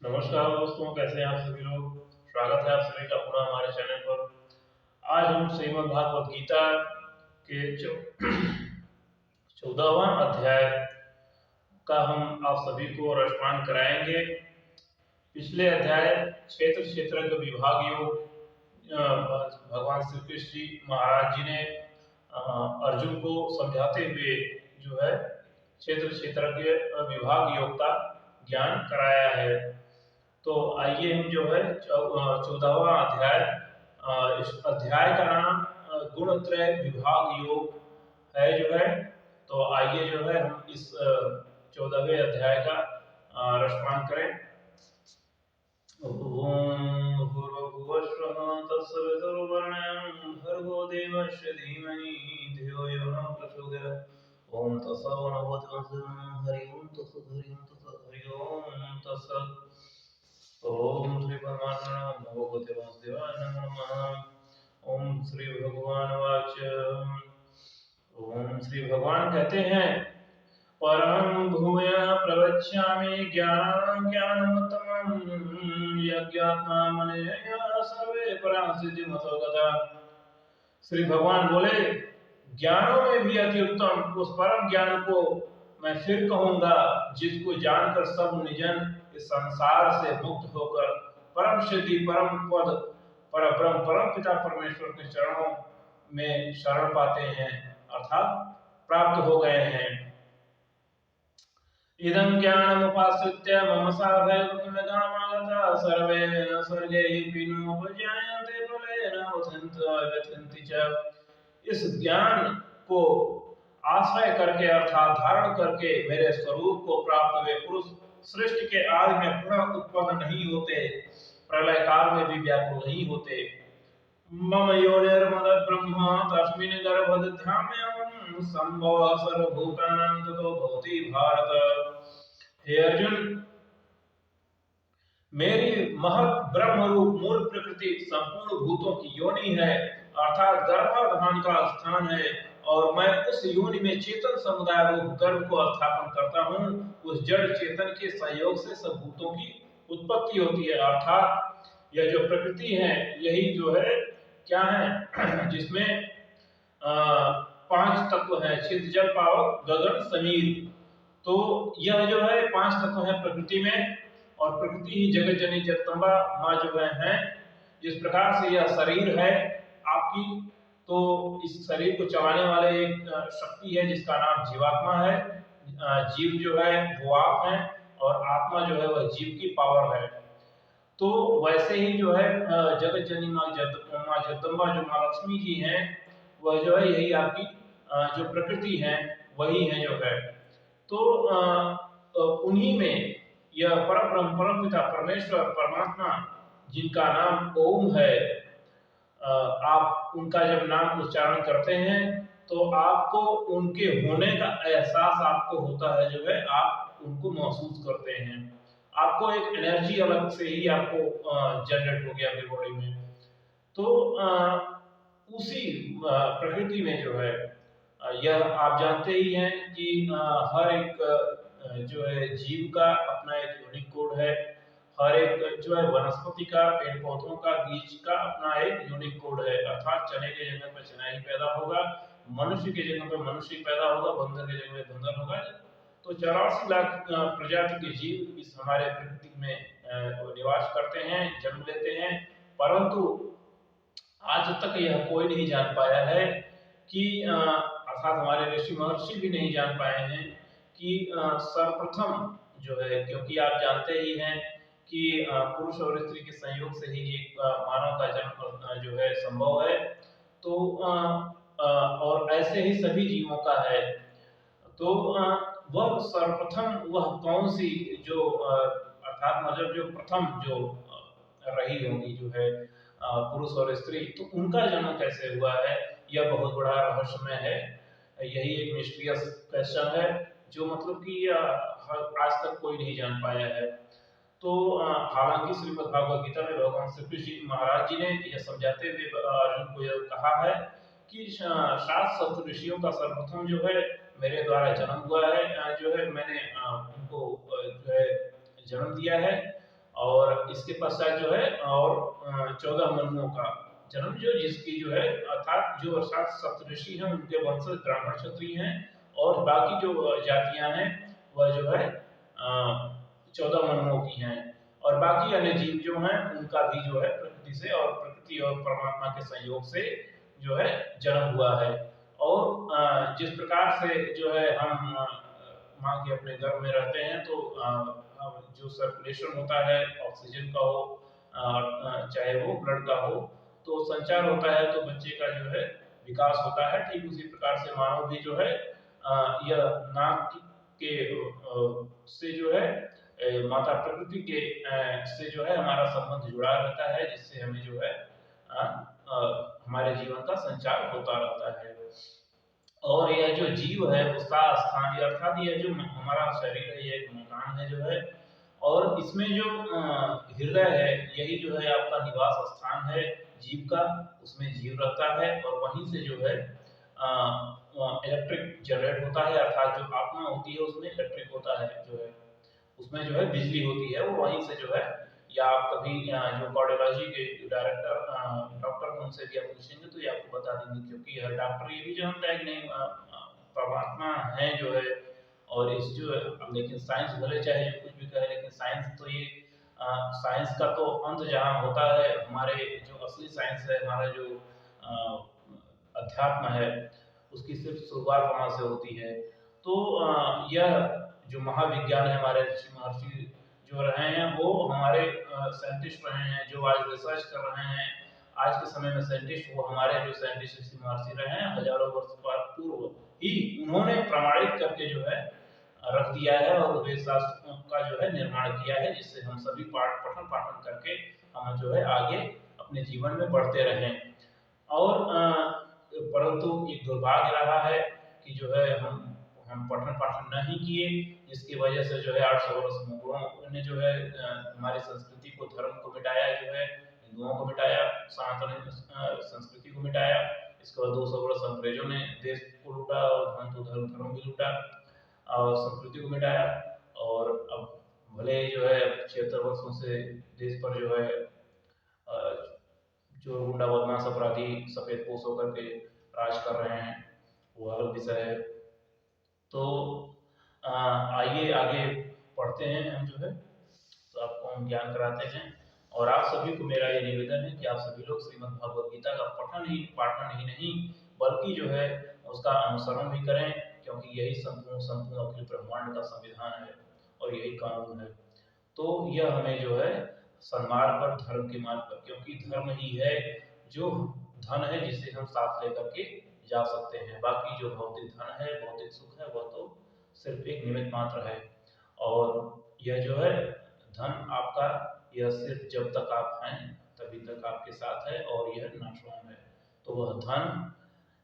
नमस्कार दोस्तों, कैसे हैं आप सभी लोग। स्वागत है आप सभी का पुनः हमारे चैनल पर। आज हम श्रीमद् भागवत गीता के 14वां अध्याय का हम आप सभी को रसपान कराएंगे। पिछले अध्याय क्षेत्र क्षेत्रज्ञ विभाग योग भगवान श्री कृष्ण जी महाराज जी ने अर्जुन को समझाते हुए जो है क्षेत्र क्षेत्रज्ञ विभाग योग का ज्ञान कराया है। तो आइए हम जो है 14वां अध्याय, इस अध्याय का नाम गुणत्रय विभाग योग है जो है। तो आइए जो है हम इस 14वें अध्याय का रसपान करें। ओम भूर्भुवस्वः तत्सवितुर्वरेण्यं भर्गो देवस्य धीमहि धियो यो नः प्रचोदयात्। ओम तत्सवितुर्वरेण्यं हरि ओम तत्सत् हरि ओम तत्सत् हरि ओम तत्सत्। ओम श्री परमात्मा भगवते वासुदेवाय नमः। ओम श्री भगवान वाच। ओम श्री भगवान कहते हैं, परमं भूयः प्रवक्ष्यामि ज्ञानमुत्तमं यज्ञात्मा मनेय सर्वे परासिद्धिमतो गताः। श्री भगवान बोले, ज्ञानों में भी अति उत्तम उस परम ज्ञान को मैं फिर कहूंगा, जिसको जानकर सब निजन इस संसार से मुक्त होकर परम सिद्धि, परम पद, पर ब्रह्म, परम पिता परमेश्वर के चरणों में शरण पाते हैं, अर्थात प्राप्त हो गए हैं। इदं ज्ञानमुपाश्रित्य मम साधयत्नगामागता सर्वे सर्गैः नोपजायन्ते प्रलयेन व्यथन्ति च। इस ज्ञान को आश्रय करके अर्थात धारण करके मेरे स्वरूप को प्राप्त हुए पुरुष सृष्टि के आदि में पुनः उत्पन्न नहीं होते, प्रलय काल में भी व्याकुल नहीं होते। मम योनिर्मद ब्रह्म तस्मिन् गर्भधाम्यहं संभवः सर्वभूतानां ततो भवति भारत। हे अर्जुन, मेरी महत ब्रह्म रूप मूल प्रकृति संपूर्ण भूतों की योनि है, अर्थात गर्भाधान का स्थान है, और मैं उस योनि में चेतन समुदाय रूप गर्भ को स्थापन करता हूँ। उस जड़ चेतन के सहयोग से सब भूतों की उत्पत्ति होती है, अर्थात यह जो प्रकृति है यही जो है क्या है जिसमें पांच तत्व है, छिद जल पावक गगन समीर। तो यह जो है पांच तत्व है प्रकृति में, और प्रकृति ही जगत जननी जगदम्बा माँ जो है। जिस प्रकार से यह शरीर है आपकी, तो इस शरीर को चलाने वाले एक शक्ति है जिसका नाम जीवात्मा है। जीव जो है वो आप है, और आत्मा जो है वह जीव की पावर है। तो वैसे ही जो है जगत जननी माँ जगदम्बा जो माँ लक्ष्मी जी हैं, वह जो है यही आपकी जो प्रकृति है वही है जो है। तो उन्हीं में यह परम ब्रह्म परम पिता परमेश्वर परमात्मा जिनका नाम ओम है, आप उनका जब नाम उच्चारण करते हैं तो आपको उनके होने का एहसास आपको होता है जो है, आप उनको महसूस करते हैं। आपको एक एनर्जी अलग से ही आपको जनरेट हो गया अपनी बॉडी में। तो उसी प्रकृति में जो है यह आप जानते ही हैं कि हर एक जो है जीव का अपना एक यूनिक कोड है। हर एक जो है वनस्पति का, पेड़ पौधों का, बीज का अपना एक यूनिक कोड है, अर्थात चने के जगह पर चना ही पैदा होगा, मनुष्य के जगह पर मनुष्य ही पैदा होगा, बंदर के जगह में बंदर होगा। तो 84 लाख प्रजाति के जीव इस हमारे प्रकृति में निवास करते हैं, जन्म लेते हैं, परंतु आज तक यह कोई नहीं जान पाया है कि अर्थात हमारे ऋषि महर्षि भी नहीं जान पाए हैं कि सर्वप्रथम जो है, क्योंकि आप जानते ही हैं कि पुरुष और स्त्री के संयोग से ही एक मानव का जन्म जो है संभव है। तो और ऐसे ही सभी जीवों का है। तो वह सर्वप्रथम वह कौन सी जो अर्थात मतलब जो प्रथम जो रही होंगी जो है पुरुष और स्त्री, तो उनका जन्म कैसे हुआ है, यह बहुत बड़ा रहस्यमय है। यही एक मिस्टीरियस क्वेश्चन है जो मतलब कि आज तक कोई नहीं जान पाया है। तो हालांकि श्रीमद् भागवत गीता में भगवान श्री कृष्ण जी महाराज जी ने यह समझाते हुए अर्जुन को यह कहा है कि 7 सप्त ऋषियों का सर्वप्रथम जो है मेरे द्वारा जन्म हुआ है, जो है मैंने उनको जो है जन्म दिया है। और इसके पश्चात जो है और 14 मनुओं का जन्म, जो जिसकी जो है अर्थात जो अर्थात सप्तऋषि हैं उनके वंशज ब्राह्मण क्षत्रिय हैं, और बाकी जो जातियां हैं वह जो है 14 मनुओं की हैं, और बाकी अन्य जीव जो हैं उनका भी जो है प्रकृति से और प्रकृति और परमात्मा के संयोग से जो है जन्म हुआ है। और जिस प्रकार से जो है हम माँ के अपने गर्भ में रहते हैं तो जो सर्कुलेशन होता है ऑक्सीजन का हो चाहे वो ब्लड का हो, तो संचार होता है तो बच्चे का जो है विकास होता है। ठीक उसी प्रकार से मानव भी जो है यह नाक के से जो है माता प्रकृति के से जो है हमारा संबंध जुड़ा रहता है, जिससे हमें जो है हमारे जीवन का संचार होता रहता है। और यह जो जीव है उसका स्थान अर्थात यह जो हमारा शरीर है यह एक मकान है जो है, और इसमें जो हृदय है यही जो है आपका निवास स्थान है जीव का, उसमें जीव रहता है और वहीं से जो है इलेक्ट्रिक जनरेट होता है, अर्थात जो आत्मा होती है उसमें इलेक्ट्रिक होता है जो है, उसमें जो है बिजली होती है वो वहीं से जो है। या आप कभी जो कार्डियोलॉजी के डायरेक्टर डॉक्टर हैं उनसे भी आप पूछेंगे तो ये आपको बता देंगे, क्योंकि हर डॉक्टर ये भी जानता है कि नहीं परमात्मा है जो है। और इस जो है लेकिन साइंस भले चाहे जो कुछ भी कहे, लेकिन साइंस तो ये साइंस का तो अंत जहाँ होता है, हमारे जो असली साइंस है हमारा जो अध्यात्म है उसकी सिर्फ शुरुआत वहाँ से होती है। तो यह जो महाविज्ञान है हमारे ऋषि महर्षि जो रहे हैं वो हमारे साइंटिस्ट रहे हैं जो आज रिसर्च कर रहे हैं। आज के समय में साइंटिस्ट वो हमारे जो साइंटिस्ट ऋषि महर्षि रहे हैं हजारों वर्ष पूर्व ही उन्होंने प्रमाणित करके जो है रख दिया है और वेद शास्त्रों का जो है निर्माण किया है, जिससे हम सभी पाठ पठन पाठन करके हम जो है आगे अपने जीवन में बढ़ते रहें। और परंतु एक दुर्भाग्य रहा है कि जो है हम पठन पाठन नहीं किए, जिसकी वजह से जो है 800 वर्ष मुगलों ने जो है हमारी संस्कृति को धर्म को मिटाया, जो है हिंदुओं को मिटाया, सनातन संस्कृति को मिटाया। इसके बाद 200 वर्ष अंग्रेजों ने देश को लूटा और धन तो धर्म भी लूटा और संस्कृति को मिटाया। और अब भले जो है 76 वर्षों से देश पर जो है जो गुंडा बदमाश अपराधी सफेद पोश होकर के राज कर रहे हैं वो अलग विषय है। तो आइए आगे पढ़ते हैं हम जो है, तो आपको हम ज्ञान कराते हैं। और आप सभी को मेरा ये निवेदन है कि आप सभी लोग श्रीमद् भगवद गीता का पठन ही पाठन ही नहीं बल्कि जो है उसका अनुसरण भी करें, क्योंकि यही संपूर्ण अखिल ब्रह्मांड का संविधान है और यही कानून है। तो यह हमें जो है सन्मार्ग पर धर्म के मार्ग पर, क्योंकि धर्म ही है जो धन है जिसे हम साथ लेकर के जा सकते हैं। बाकी जो भौतिक धन है भौतिक सुख है वह तो सिर्फ एक निमित्त मात्र है। और यह जो है धन आपका यह सिर्फ जब तक आप हैं तभी तक आपके साथ है और यह नाशवान है। तो वह धन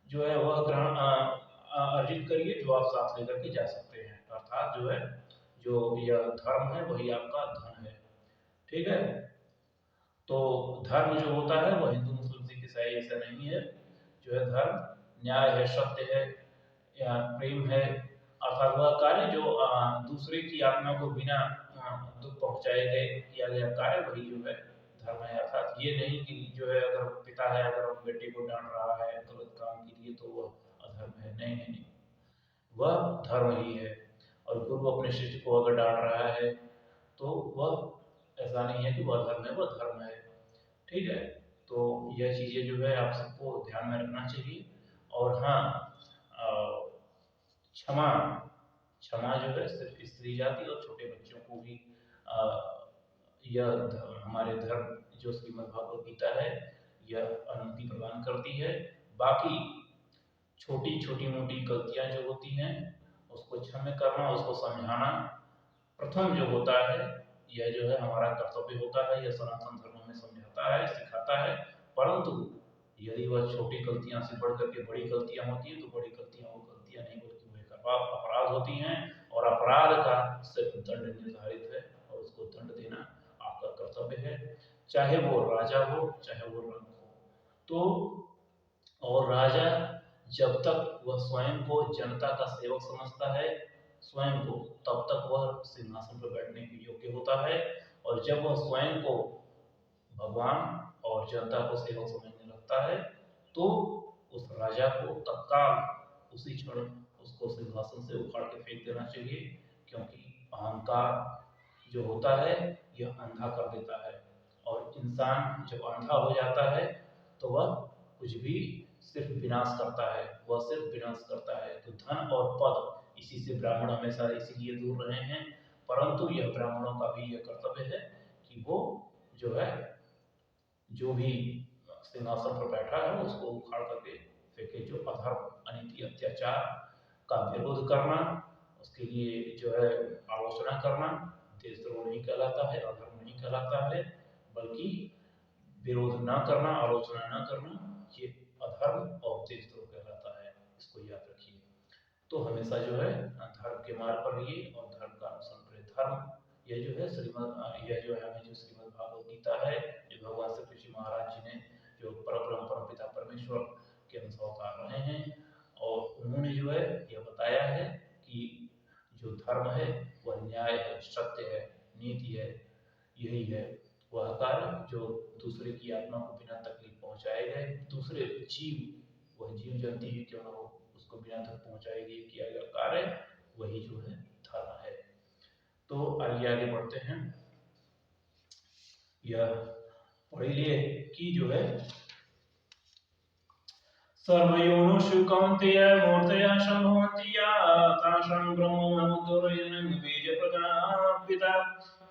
जो है वह ग्रहण अर्जित करिए जो आप साथ लेकर के जा सकते हैं, अर्थात जो है जो यह धर्म है वही आपका धन है। ठीक है। तो धर्म जो होता है वह हिंदू मुस्लिम सिख ईसाई ऐसा नहीं है, जो है धर्म न्याय है, सत्य है या प्रेम है, अर्थात वह कार्य जो दूसरे की आत्मा को बिना दुख पहुंचाए गए किया गया कार्य वही जो है धर्म है। अर्थात ये नहीं कि जो है अगर पिता है अगर बेटे को डांट रहा है गलत काम के लिए तो वह अधर्म है, नहीं नहीं नहीं, वह धर्म ही है। और गुरु अपने शिष्य को अगर डांट रहा है तो वह ऐसा नहीं है कि वह धर्म है, वह धर्म है। ठीक है। तो यह चीज़ें जो है आप सबको ध्यान में रखना चाहिए। और हाँ क्षमा क्षमा जो है सिर्फ स्त्री जाति और छोटे बच्चों को भी यह हमारे धर्म जो श्रीमद् भगवद गीता है यह अनुमति प्रदान करती है। बाकी छोटी छोटी मोटी गलतियां जो होती हैं उसको क्षमा करना, उसको समझाना प्रथम जो होता है यह जो है हमारा कर्तव्य होता है। यह सनातन धर्म में समझाता है, सिखाता है। परंतु यदि वह छोटी गलतियां से बढ़ करके बड़ी गलतियां होती हैं तो बड़ी गलतियां वो गलतियां नहीं बल्कि वो एक अपराध होती हैं, और अपराध का सिर्फ दंड निर्धारित है और उसको दंड देना आपका कर्तव्य है, चाहे वो राजा हो चाहे वो रंक हो। तो और राजा जब तक वह स्वयं को जनता का सेवक समझता है स्वयं को, तब तक वह सिंहासन पर बैठने के योग्य होता है। और जब वह स्वयं को भगवान और जनता को सेवक समझने लगता है तो उस राजा को तत्काल उसी क्षण उसको सिंहासन से उखाड़ के फेंक देना चाहिए, क्योंकि अहंकार जो होता है यह अंधा कर देता है। और इंसान जब अंधा हो जाता है तो वह कुछ भी सिर्फ विनाश करता है, वह सिर्फ विनाश करता है। तो धन और पद, इसी से ब्राह्मण हमेशा इसीलिए दूर रहे हैं। परंतु यह ब्राह्मणों का भी यह कर्तव्य है कि वो जो है जो भी सिंहासन पर बैठा है उसको उखाड़ करके फेंके। जो अधर्म, अनीति, अत्याचार का विरोध करना, उसके लिए जो है आलोचना करना देशद्रोह नहीं कहलाता है, अधर्म नहीं कहलाता है, बल्कि विरोध न करना, आलोचना न करना, ये अधर्म और देशद्रोह कहलाता है। इसको याद रखिए। तो हमेशा जो है धर्म के मार्ग पर रहिए और धर्म का अनुसरण करें। धर्म यह जो है यह जो है हमें जो श्रीमद् भागवत गीता है, जो भगवान श्री कृष्ण महाराज जी ने जो परब्रह्म परमपिता परमेश्वर के अनुसार उतार रहे हैं, और उन्होंने जो है यह बताया है कि जो धर्म है वह न्याय है, सत्य है, नीति है, यही है वह कार्य जो दूसरे की आत्मा को बिना तकलीफ पहुंचाए गए, दूसरे जीव, वह जीव जंतु ही क्यों न हो, उसको बिना तक पहुंचाए गए किया गया कार्य, वही जो है धर्म है। तो आइए आगे बढ़ते हैं। यह पढ़ लिए कि जो है सर्वयोनिषु कौन्तेय मूर्तयः सम्भवन्ति तासां ब्रह्मोऽनुग्रहेण बीज प्रजापिता।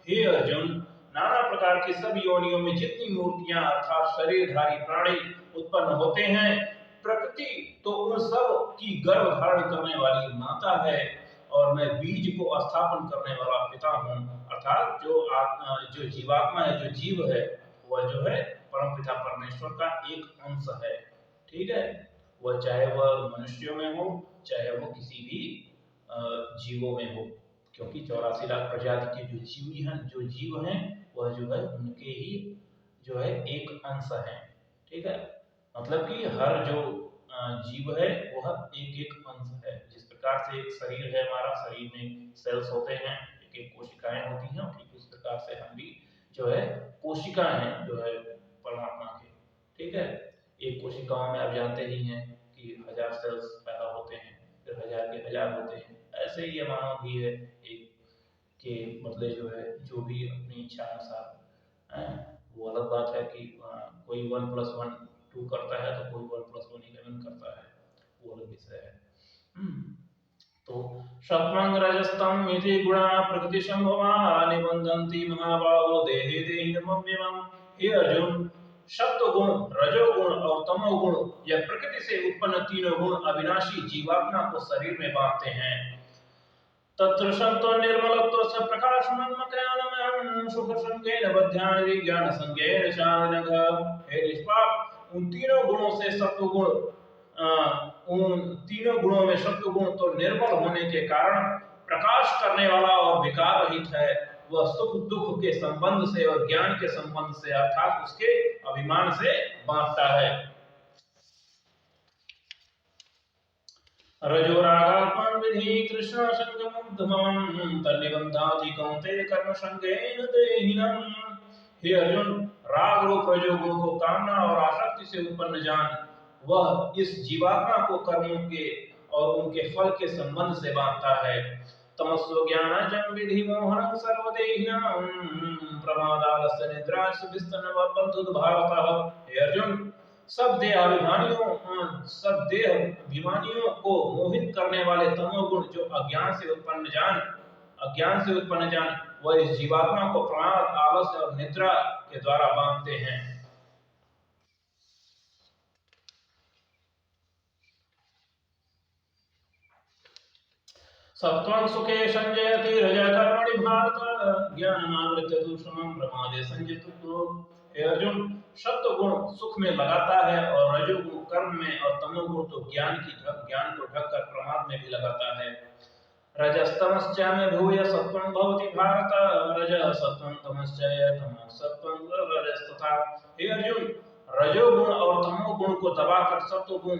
हे अर्जुन, नाना प्रकार की सब योनियों में जितनी मूर्तियां अर्थात शरीरधारी प्राणी उत्पन्न होते हैं, प्रकृति तो उन सब की गर्भ धारण करने वाली माता है, और मैं बीज को स्थापन करने वाला पिता हूँ। अर्थात जो जीवात्मा है, जो जीव है, वह जो है परमपिता परमेश्वर का एक अंश है। ठीक है, वह चाहे वह मनुष्यों में हो, चाहे वह किसी भी जीवों में हो, क्योंकि 84 लाख प्रजाति के जो जीव हैं वह जो है उनके ही जो है एक अंश है। ठीक है, मतलब कि हर जो जीव है वह एक एक अंश है। जिस प्रकार से एक शरीर है, हमारा शरीर में सेल्स होते हैं, एक एक कोशिकाएं होती हैं, ठीक उस प्रकार से हम भी जो है कोशिकाएं हैं जो है परमात्मा के। ठीक है, एक कोशिकाओं में आप जानते ही हैं कि 1000 सेल्स पैदा होते हैं, फिर 1000 के 1000 होते हैं। ऐसे ही मानव भी है, एक के बदले जो है जो भी अपनी इच्छा अनुसार, वो अलग बात है कि कोई 1 + 1 2 करता है तो कोई 1 + 1 11 करता है, वो अलग विषय है। तो सत्वं रजस्तम इति गुणा प्रकृति संभवा निबंधन्ति महाबाहो देहे देहिनमव्ययम्। हे अर्जुन, सत्व गुण, रजोगुण और तमोगुण, यह प्रकृति से उत्पन्न तीनों गुण अविनाशी जीवात्मा को शरीर में बांधते हैं। तत्र सत्व निर्मलत्व प्रकाशमन्मकयानमहं सुख संगेन बध्यानि ज्ञान संगेन चानघ। हे निष्पाप, उन तीनों गुणों से सत्व गुण, उन तीनों गुणों में सत्व गुण तो निर्मल होने के कारण प्रकाश करने वाला और विकार रहित है। वह सुख दुख के संबंध से और ज्ञान के संबंध से अर्थात उसके अभिमान से बांधता है। रजोरागात्मन विधि तृष्णा संगमुद्धमं तन्निबंधाति कौन्तेय कर्म संगेन देहिनम्। हे अर्जुन, राग रूप रजोगुण को कामना और आसक्ति से उत्पन्न जान, वह इस जीवात्मा को कर्मों के और उनके फल के संबंध से बांधता है। तमस्सो ज्ञानाजं विधि मोहनं सर्वदेहिनां प्रमादालस्य निद्रा सुविस्तनवबद्धुर्भावतः। हे अर्जुन, सब देह अभिमानियों को मोहित करने वाले तमोगुण जो अज्ञान से उत्पन्न जान, वह इस जीवात्मा को प्रमाद, आलस्य और निद्रा के द्वारा बांधते हैं। सत्वं सुखे संजयति रजः कर्मणि भारत ज्ञानमावृत्य तु समं प्रमादे संजयतु। हे अर्जुन, सत्व गुण सुख में लगाता है और रजोगुण कर्म में और तमोगुण तो ज्ञान को ढककर प्रमाद में भी लगाता है। रजस्तमश्च में भूय सत्वं भवति भारत रजः सत्वं तमश्च तमः सत्वं रजस्तथा। हे अर्जुन, रजोगुण और तमोगुण को दबाकर सत्वगुण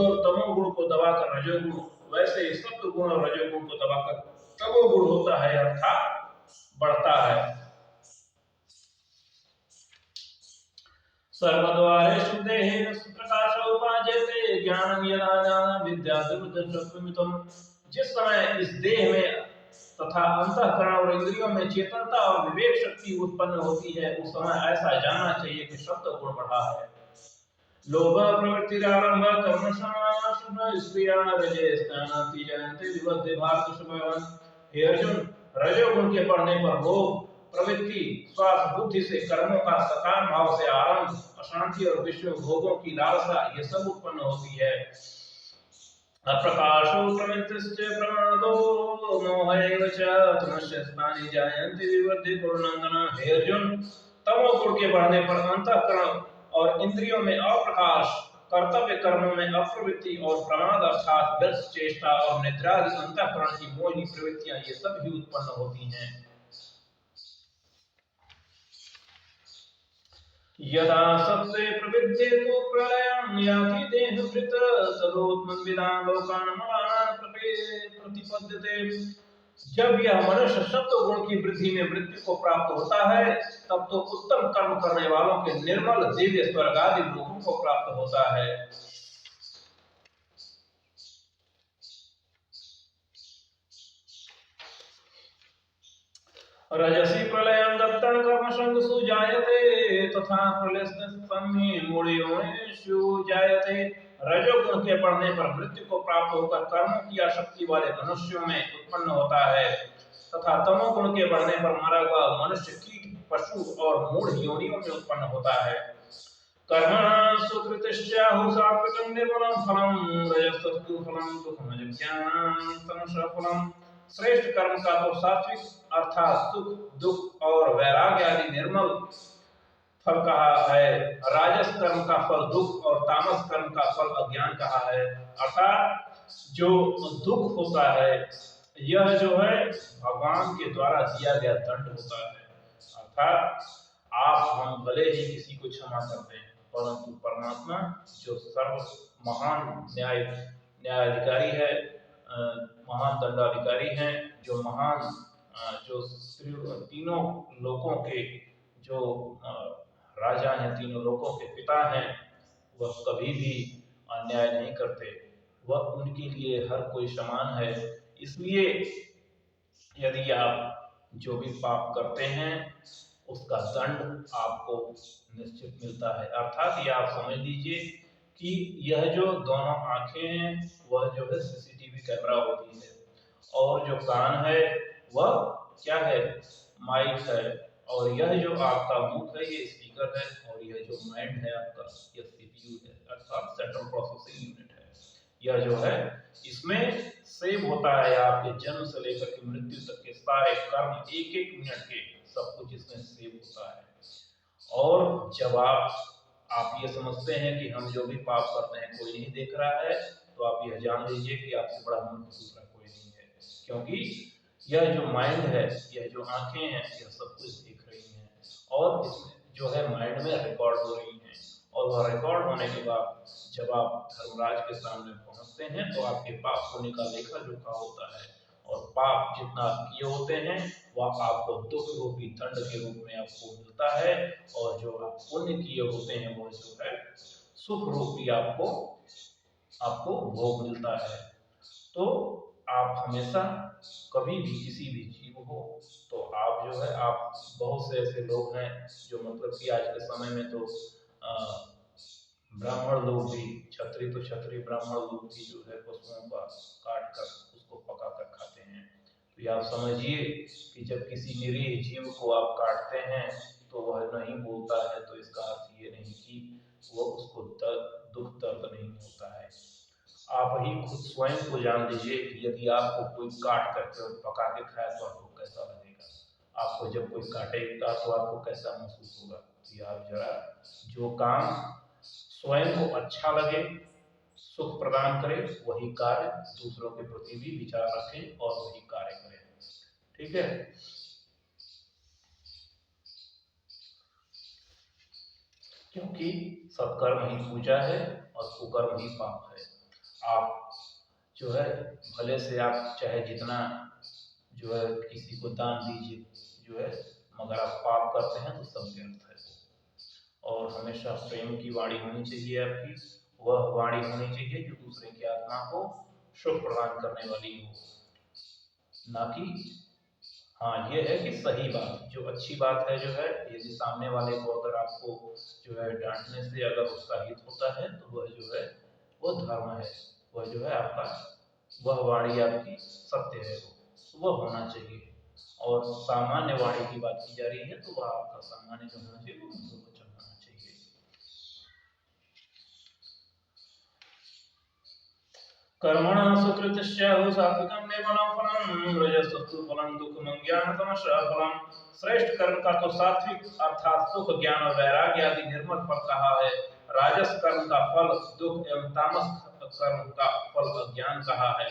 और तमोगुण को दबाकर रजोगुण, वैसे ही सत्वगुण और रजोगुण को दबाकर तमोगुण होता है, अर्थात बढ़ता है। सर्वद्वारेषु देहेन प्रकाशो उपाजयते ज्ञानं यदा ज्ञानं विद्याद्विविधत्वमितम्। जिस समय इस देह में तथा अंतःकरण और इंद्रियों में चेतनता और विवेक शक्ति उत्पन्न होती है, उस समय ऐसा जानना चाहिए कि शब्द गुण बढ़ा है। लोभ प्रवृत्तिरारंभ कर्म समाशुभ स्त्रिया रजे स्नानाति जयन्ते विबद्धे भारत शुभवन। हे अर्जुन, रजोगुण के बढ़ने पर लोभ प्रवृत्ति स्वार्थ बुद्धि से कर्मों का सकाम भाव से आरंभ, अशांति और विश्व भोगों की लालसा ये सब उत्पन्न होती है। अप्रकाशो प्रवृत्तिश्च प्रमादो मोहैव च तमस्यस्तानि जायन्ते विबद्धे कुरुनन्दन। हे अर्जुन, तमोगुण के बढ़ने पर अंतःकरण और इंद्रियों में अप्रकाश, कर्तव्य कर्मों में अप्रवृत्ति और प्रमाद अर्थात व्यर्थ चेष्टा और निद्रादि अंतःकरण की मोहिनी प्रवृत्तियां ये सब भी उत्पन्न होती हैं। यदा सत्त्वे प्रविद्येतो प्रलयं याति देहभृत तदोत्मन्विदान् लोकान् मलान् प्रतिपद्यते। जब यह मनुष्य सत्व गुण की वृद्धि में मृत्यु को प्राप्त होता है, तब तो उत्तम कर्म करने वालों के निर्मल दिव्य स्वर्ग आदि लोकों को प्राप्त होता है। रजसी प्रलयं दत्तं कर्मसंगसु जायते तथा प्रलयस्तन्मे मूढ़योनिषु जायते। रजोगुण के बढ़ने पर मृत्यु को प्राप्त होकर कर्मों की आसक्ति वाले मनुष्यों में उत्पन्न होता है तथा तमोगुण के बढ़ने पर मरा हुआ मनुष्य कीट, पशु और मूढ़ योनियों में उत्पन्न होता है। कर्म सुकृतिश्चाहु सात्विकं निर्मलं फलं रजसस्तु फलं दुःखमज्ञानं तमसः फलं। श्रेष्ठ कर्म का तो सात्विक अर्थात सुख, दुख और वैराग्य आदि निर्मल फल कहा है। राजस कर्म का फल दुख और तामस कर्म का फल अज्ञान कहा है। अर्थात जो दुख होता है यह जो है भगवान के द्वारा दिया गया दंड होता है। अर्थात आप हम भले ही किसी को क्षमा करते हैं, परंतु परमात्मा जो सर्व महान न्यायाधिकारी है, महान दंडाधिकारी हैं, जो महान जो तीनों लोकों के जो राजा हैं, तीनों लोकों के पिता हैं, वह कभी भी अन्याय नहीं करते। वह उनके लिए हर कोई समान है। इसलिए यदि आप जो भी पाप करते हैं उसका दंड आपको निश्चित मिलता है। अर्थात ये आप समझ लीजिए कि यह जो दोनों आंखें हैं वह जो है सीसीटीवी कैमरा होती है, और जो कान है वह क्या है, माइक है, और यह जो आपका मुख है ये स्पीकर है, और यह जो माइंड है आपका यह सीपीयू है, अर्थात सेंट्रल प्रोसेसिंग यूनिट है। यह जो है इसमें सेव होता है आपके जन्म से लेकर के मृत्यु तक के सारे कर्म, एक एक मिनट के सब कुछ इसमें सेव होता है। और जब आप ये समझते हैं कि हम जो भी पाप करते हैं कोई नहीं देख रहा है, तो आप यह जान लीजिए कि आपसे बड़ा मूर्ख दूसरा कोई नहीं है, क्योंकि यह जो माइंड है, यह जो आंखें हैं, यह सब कुछ देख रही हैं और इसमें जो है माइंड में रिकॉर्ड हो रही हैं। और वह रिकॉर्ड होने के बाद जब आप धर्मराज के सामने पहुंचते हैं तो आपके पाप पुण्य का लेखा जोखा होता है, और पाप जितना किए होते हैं वह आपको दुख रूपी दंड के रूप में आपको मिलता है, और जो आप पुण्य किए होते हैं वो जो है सुख रूपी आपको भोग मिलता है। तो आप हमेशा कभी भी किसी भी जीव हो तो आप जो है, आप बहुत से ऐसे लोग हैं जो मतलब कि आज के समय में तो ब्राह्मण लोग भी, क्षत्रिय तो क्षत्रिय, ब्राह्मण लोग भी जो है पशुओं का काट कर उसको पका कर खाते हैं। तो ये आप समझिए कि जब किसी निरीह जीव को आप काटते हैं तो वह नहीं बोलता है, तो इसका अर्थ ये नहीं कि वो उसको दुख दर्द नहीं होता है। आप ही खुद स्वयं को जान लीजिए कि यदि आपको कोई काट करके और पका के खाए तो आपको कैसा लगेगा। आपको जब कोई काटेगा तो आपको कैसा महसूस होगा। तो आप जरा जो काम स्वयं को अच्छा लगे, सुख प्रदान करे, वही कार्य दूसरों के प्रति भी विचार रखें और वही कार्य करें। ठीक है। क्योंकि सत्कर्म ही पूजा है और कुकर्म ही पाप है। आप जो है भले से आप चाहे जितना जो है किसी को दान दीजिए जो है, मगर आप पाप करते हैं तो सब व्यर्थ है। और हमेशा प्रेम की वाणी होनी चाहिए आपकी, वह वाणी होनी चाहिए जो दूसरे की आत्मा को सुख प्रदान करने वाली हो, ना कि हाँ ये है कि सही बात, जो अच्छी बात है जो है, यदि सामने वाले को अगर आपको जो है डांटने से अगर उसका हित होता है तो वह जो है वो धर्म है, वह जो है आपका, वह वाणी आपकी सत्य है, वो वह होना चाहिए। और सामान्य वाणी की बात की जा रही है तो वह आपका सामान्य जो होना चाहिए वो वचन होना चाहिए। कर्मणा सुकृतस्याहु सात्विकं देवानां फलं रजसस्तु फलं दुःखं ज्ञानतमसः फलम्। श्रेष्ठ कर्म का तो सात्विक अर्थात सुख ज्ञान और वैराग्य आदि निर्मल फल कहा है। राजस कर्म का फल दुख एवं तामस कर्म का फल अज्ञान कहा है।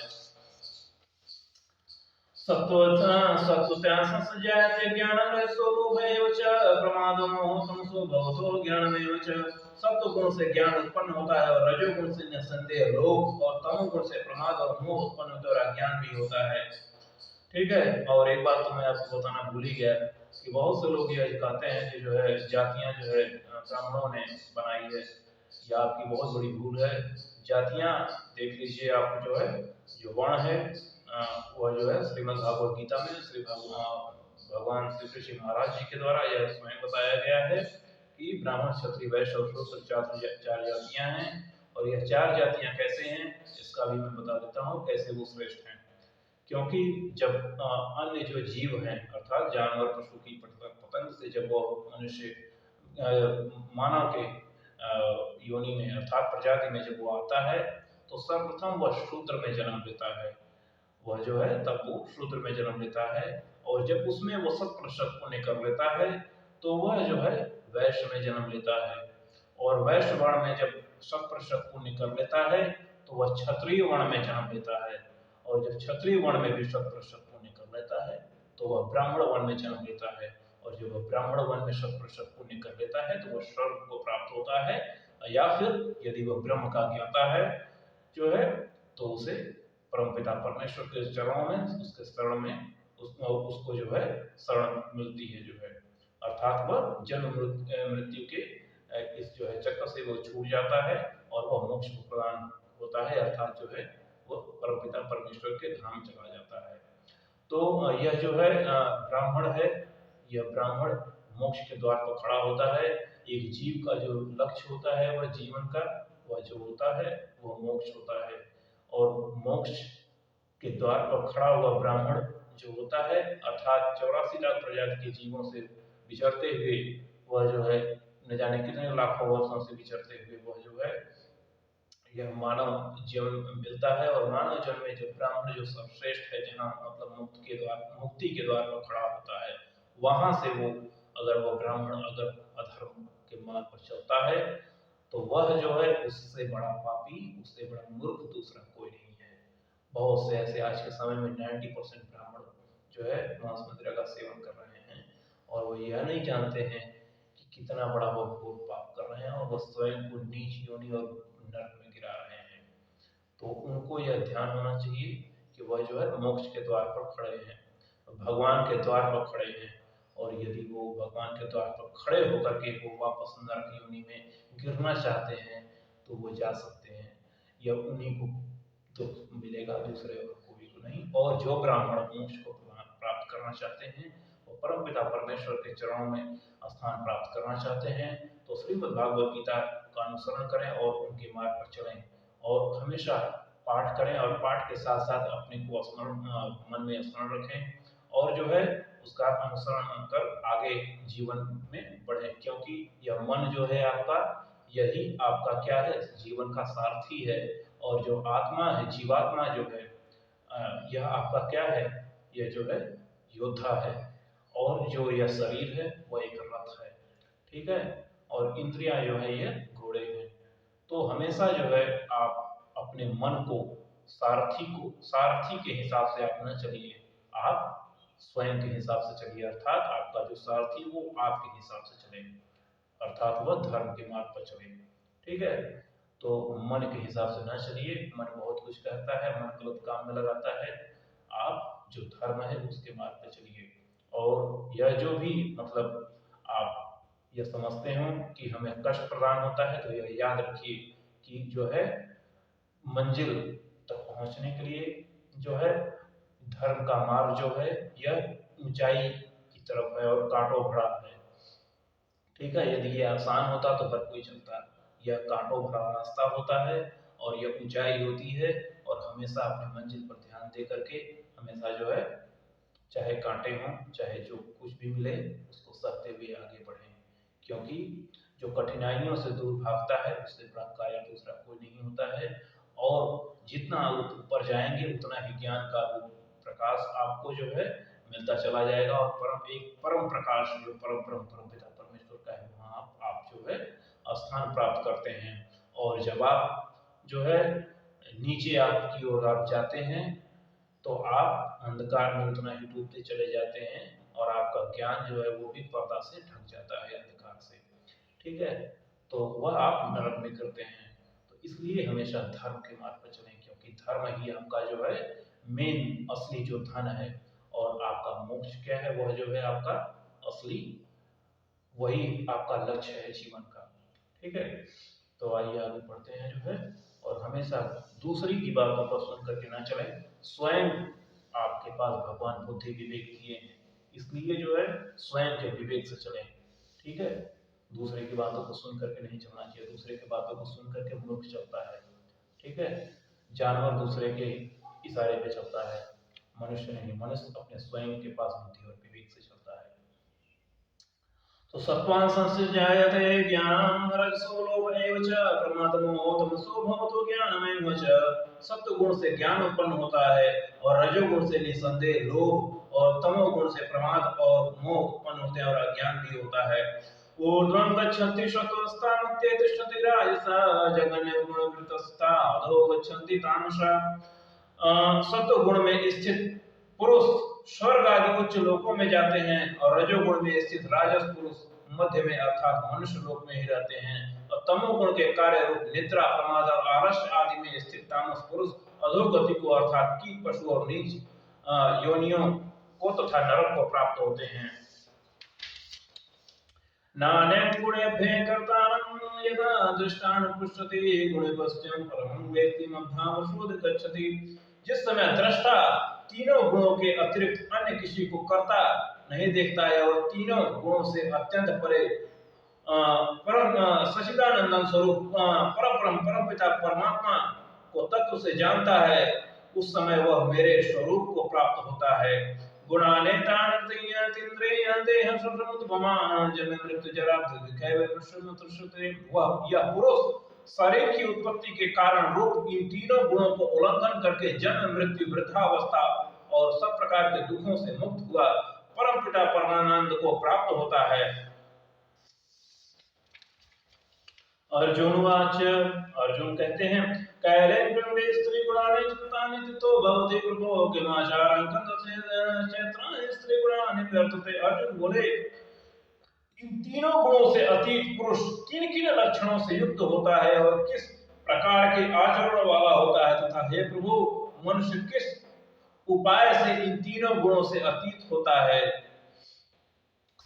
सत्त्वतया संसज्जायते ज्ञानं रजसो लोभेव च प्रमादो मोहो तमसो भवतो ज्ञानमेव च। सत्व गुण से ज्ञान उत्पन्न होता है और रजोगुण से निसंदेह लोभ और तमोगुण से प्रमाद और मोह उत्पन्न होता है और अज्ञान भी होता है। ठीक है। और एक बात तो मैं आपको बताना भूल ही गया कि बहुत से लोग ये कहते हैं कि जो है जातियां जो है ब्राह्मणों ने बनाई है, यह आपकी बहुत बड़ी भूल है। जातियां देख लीजिए आप, जो है जो वर्ण है वह जो है श्रीमद् भागवत गीता में भगवान श्री कृष्ण महाराज जी के द्वारा यह स्वयं बताया गया है कि ब्राह्मण क्षत्रिय वैश्य और शूद्र चार जातियां हैं। और यह चार जातियां कैसे हैं इसका भी मैं बता देता हूँ कैसे वो श्रेष्ठ हैं। क्योंकि जब अन्य जो जीव हैं अर्थात जानवर पशु की पतंग से जब वो मनुष्य मानव के योनि में अर्थात प्रजाति में जब वो आता है तो सर्वप्रथम वह शूद्र में जन्म लेता है। वह जो है तब वो शूद्र में जन्म लेता है और जब उसमें वो 100% पुण्य कर लेता है तो वह जो है वैश्य में जन्म लेता है। और वैश्य वर्ण में जब 100% पुण्य कर लेता है तो वह क्षत्रिय वर्ण में जन्म लेता है। और जब क्षत्रिय वर्ण में भी 100% पुण्य कर लेता है तो वह ब्राह्मण वर्ण में जन्म लेता है। और जब वह ब्राह्मण वर्ण में 100% पुण्य कर लेता है तो वह स्वर्ग को प्राप्त होता है, या फिर यदि वह ब्रह्म का ज्ञाता है जो है तो उसे परमपिता परमेश्वर के चरणों में, उसके शरण में उसको जो है शरण मिलती है जो है, अर्थात वह जन्म मृत्यु के इस जो है चक्र से वो छूट जाता है और वह मोक्ष को प्रदान होता है, अर्थात जो है वो परमपिता परमेश्वर के धाम चला जाता है। तो यह जो है ब्राह्मण है, यह ब्राह्मण मोक्ष के द्वार पर खड़ा होता है। एक जीव का जो लक्ष्य होता है वह जीवन का, वह जो होता है वह मोक्ष होता है। और मोक्ष के द्वार पर खड़ा हुआ ब्राह्मण जो होता है अर्थात 84 लाख प्रजाति के जीवों से विचरते हुए वह जो है न जाने कितने लाखों वर्षों से विचरते हुए वह जो है यह मानव जीवन मिलता है। और मानव जन्म में जो ब्राह्मण जो सर्वश्रेष्ठ है, जहाँ मतलब मुक्ति के द्वार पर खड़ा होता है, वहां से वो अगर वो ब्राह्मण अगर अधर्म के मार्ग पर चलता है तो वह जो है उससे बड़ा पापी, उससे बड़ा मूर्ख दूसरा कोई नहीं है। बहुत से ऐसे आज के समय में 90% ब्राह्मण जो है मांस मदिरा का सेवन कर रहे हैं और वो यह नहीं जानते हैं कि कितना बड़ा वो घोर पाप कर रहे हैं और वो स्वयं को नीच योनि और नरक में गिरा रहे हैं। तो उनको यह ध्यान होना चाहिए कि वह जो है मोक्ष के द्वार पर खड़े हैं, भगवान के द्वार पर खड़े हैं। और यदि वो भगवान के द्वार पर खड़े होकर के वो वापस नरक योनि में गिरना चाहते हैं तो वो जा सकते हैं, या उन्हीं को दुख मिलेगा, दूसरे और कोई को नहीं। और जो ब्राह्मण मोक्ष को प्राप्त करना चाहते हैं, वो परमपिता परमेश्वर के चरणों में स्थान प्राप्त करना चाहते हैं, तो श्रीमद् भागवत गीता का अनुसरण करें और उनके मार्ग पर चलें और हमेशा पाठ करें और पाठ के साथ साथ अपने को मन में स्मरण रखें और जो है उसका अनुसरण कर आगे जीवन में बढ़े। क्योंकि यह मन जो है आपका, यही आपका क्या है, जीवन का सारथी है। और जो आत्मा है, जीवात्मा जो है यह आपका क्या है, यह जो है योद्धा है। और जो यह शरीर है वह एक रथ है, ठीक है। और इंद्रियां जो है ये घोड़े हैं। तो हमेशा जो है आप अपने मन को सारथी के हिसाब से आप न चलिए, आप स्वयं के हिसाब से चलिए, अर्थात आपका जो सारथी वो आपके हिसाब से चले, अर्थात वह धर्म के मार्ग पर चले, ठीक है। तो मन के हिसाब से ना चलिए, मन बहुत कुछ कहता है, मन गलत काम में लगाता है। आप जो धर्म है उसके मार्ग पर चलिए। और यह जो भी मतलब आप यह समझते हो कि हमें कष्ट प्रदान होता है, तो यह याद रखिए कि जो है मंजिल तक पहुंचने के लिए जो है धर्म का मार्ग जो है यह ऊंचाई की तरफ है और कांटों भरा है। ठीक है, यदि ये आसान होता तो हर कोई चलता। यह कांटों भरा रास्ता होता है और यह ऊंचाई होती है, और हमेशा अपने मंजिल पर ध्यान दे करके हमेशा जो है चाहे कांटे हों चाहे जो कुछ भी मिले उसको सहते हुए आगे बढ़ें, क्योंकि जो कठिनाइयों से दूर भागता है उससे बड़ा काया दूसरा कोई नहीं होता है। और जितना ऊपर जाएंगे उतना ही ज्ञान का वो प्रकाश आपको जो है मिलता चला जाएगा, और एक परम प्रकाश जो परम परम परम पिता परमेश्वर का है वहाँ आप जो है स्थान प्राप्त करते हैं। और जब आप जो है नीचे आपकी ओर आप जाते हैं तो आप अंधकार में उतना ही डूबते चले जाते हैं, और आपका ज्ञान जो है वो भी पर्दा से ढक जाता है अंधकार से। ठीक है, तो वह आप नरक में करते हैं। तो इसलिए हमेशा धर्म के मार्ग पर चलें, क्योंकि धर्म ही आपका जो है मेन असली जो धन है, और आपका मोक्ष क्या है वह जो है आपका असली वही आपका लक्ष्य है जीवन का। ठीक है, तो आइए आगे बढ़ते हैं जो है, और हमेशा दूसरी की बातों पर सुन करके ना चलें। स्वयं आपके पास भगवान बुद्धि विवेक दिए हैं, इसलिए जो है स्वयं के विवेक से चलें। ठीक है, दूसरे की बातों को सुन करके नहीं चलना चाहिए। दूसरे की बातों को सुन करके मूर्ख चलता है। ठीक है, जानवर दूसरे के इशारे पे चलता है, मनुष्य नहीं। मनुष्य अपने स्वयं के पास बुद्धि और विवेक से चलता है। तो सत्त्वान् संसृज्यते ज्ञानं रजसो लोभ एव च प्रमादमो तमसो भवतो ज्ञानमेव च। सत्व गुण से ज्ञान उत्पन्न होता है, और रजोगुण से निसंदेह लोभ, और तमोगुण से प्रमाद और मोह उत्पन्न होते हैं, और अज्ञान भी होता है। ऊर्ध्वं गच्छन्ति सत्त्वस्ता मध्ये तिष्ठति राजसः जघन्य गुणवृत्तस्ता अधो गच्छन्ति तामसः। सत्व गुण में स्थित पुरुष स्वर्ग आदि उच्च लोकों में जाते हैं, और रजोगुण में स्थित राजस पुरुष मध्य में अर्थात मनुष्य लोक में ही रहते हैं, और तमोगुण के कार्य रूप निद्रा प्रमाद और आलस्य आदि में स्थित तामस पुरुष अधोगति को अर्थात कीट पशु और नीच योनियों को तथा नरक को प्राप्त होते हैं। नान्यं गुणेभ्यः कर्तारं यदा दृष्टान् पृच्छति गुणेभ्यश्च परमं वेत्ति मद्भावशोध गच्छति। जिस समय दृष्टा तीनों गुणों के अतिरिक्त अन्य किसी को कर्ता नहीं देखता है, और तीनों गुणों से अत्यंत परे परम सच्चिदानंद स्वरूप परम परम पिता परमात्मा को तत्व से जानता है, उस समय वह मेरे स्वरूप को प्राप्त होता है। वह यह पुरुष शरीर की उत्पत्ति के कारण रूप इन तीनों गुणों को उल्लंघन करके जन्म मृत्यु वृद्धावस्था और सब प्रकार के दुखों से मुक्त हुआ परम पिता परमानंद को प्राप्त होता है। अर्जुनवाच, अर्जुन कहते हैं कैलेन पिंडे स्त्री गुणानि चित्तानि तितो भवति प्रभो किमाचारं कंदसे चैत्राणि स्त्री गुणानि व्यर्थते। अर्जुन बोले इन तीनों गुणों से अतीत पुरुष किन किन लक्षणों से युक्त होता है और किस प्रकार के आचरण वाला होता है, तथा हे प्रभु मनुष्य किस उपाय से इन तीनों गुणों से अतीत होता है।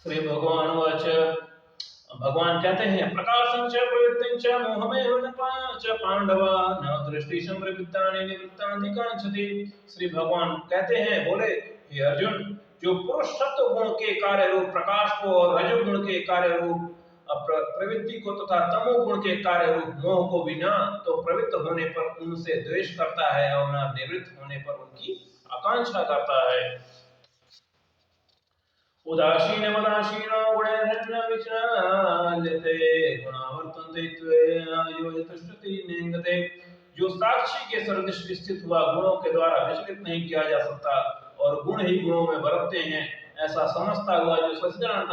श्री भगवान वाच, भगवान कहते हैं प्रकाशं च प्रवृत्तिं च मोहमेव न पांडव न दृष्टि संप्रवृत्तानि निवृत्तानि कांक्षति। श्री भगवान कहते हैं, बोले हे अर्जुन, जो पुरुष सत्व गुण के कार्य रूप प्रकाश को और रजोगुण के कार्य रूप प्रवृत्ति को तथा तमो गुण के कार्य रूप मोह को भी न तो प्रवृत्त होने पर उनसे द्वेष करता है और न निवृत्त होने पर उनकी आकांक्षा करता है। उदासीन मदासीनो गुणैर्न विचाल्यते गुणावर्तन्ते त्वयोस्तुति निंगते। जो साक्षी के सदृश स्थित हुआ गुणों के द्वारा विचलित नहीं किया जा सकता और गुण ही गुणों में बरतते हैं, ऐसा समझता हुआ जो सच्चिदानंद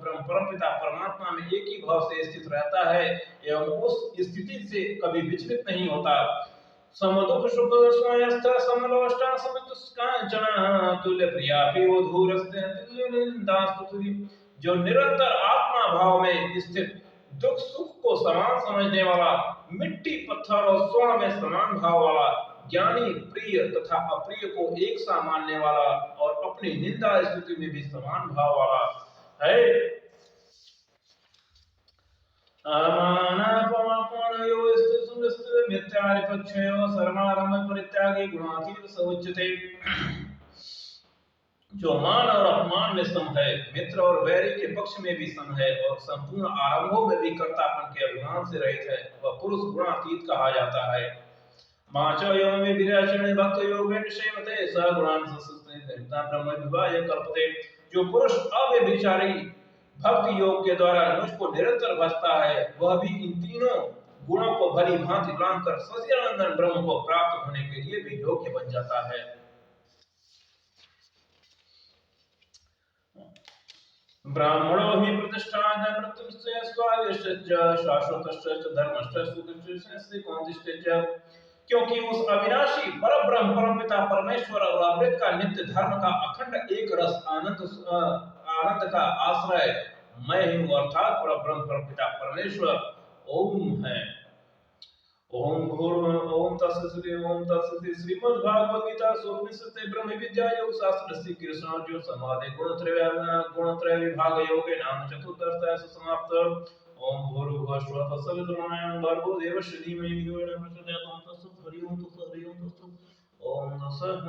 परमपिता परमात्मा में एक ही भाव से स्थित रहता है एवं उस स्थिति से कभी विचलित नहीं होता। समदुख सुख स्वयस्थ समलोष्ट समितुष्कांचन तुल्य प्रियापि वधूरस्ते तुल्यनिन्दास्तुति। जो निरंतर आत्मा भाव में स्थित दुख सुख को समान समझने वाला, मिट्टी पत्थर और स्वर्ण में समान भाव वाला, ज्ञानी प्रिय तथा अप्रिय को एक सा मानने वाला और अपनी निंदा स्तुति में भी समान भाव वाला है। पक्षयो सर्वारंभ परित्यागी गुणातीत स उच्यते। जो मान और अपमान में सम है, मित्र और वैरी के पक्ष में भी सम है और संपूर्ण आरंभों में भी कर्तापन के अभिमान से रहित है, वह पुरुष गुणातीत कहा जाता है। माचो यो में विरचन भक्त योगेन सेवते स गुणान संस्कृता ब्रह्म विवाह कल्पते। जो पुरुष अव्यभिचारी भक्ति योग के द्वारा मुझको निरंतर भजता है, वह भी इन तीनों गुणों को भली भांति जानकर सच्चिदानंद ब्रह्म को प्राप्त होने के लिए भी योग्य बन जाता है। ब्राह्मणो हि प्रतिष्ठान मृत्युश्च स्वादिष्ट शाश्वतश्च धर्मश्च सुखश्च कौंतिष्ठ। क्योंकि उस अविनाशी परब्रह्म परमपिता परमेश्वर और अमृत का नित्य धर्म का अखंड एक रस आनंद का आश्रय मैं हूँ, अर्थात परब्रह्म परमपिता परमेश्वर ओम है। ओम तत्सदिति श्रीमद् भागवत गीता उपनिषद ब्रह्म विद्या योग शास्त्र श्री कृष्ण अर्जुन संवादे गुणत्रय विभाग योग नाम चतुर्दश समाप्त। ओम भूर्भुवः स्वः तत्सवितुर्वरेण्यं भर्गो देवस्य धीमहि धियो यो नः प्रचोदयात्। ओम तत्सत्। हरि ओम तत्सत्। हरि ओम तत्सत्। ओम तत्सत्।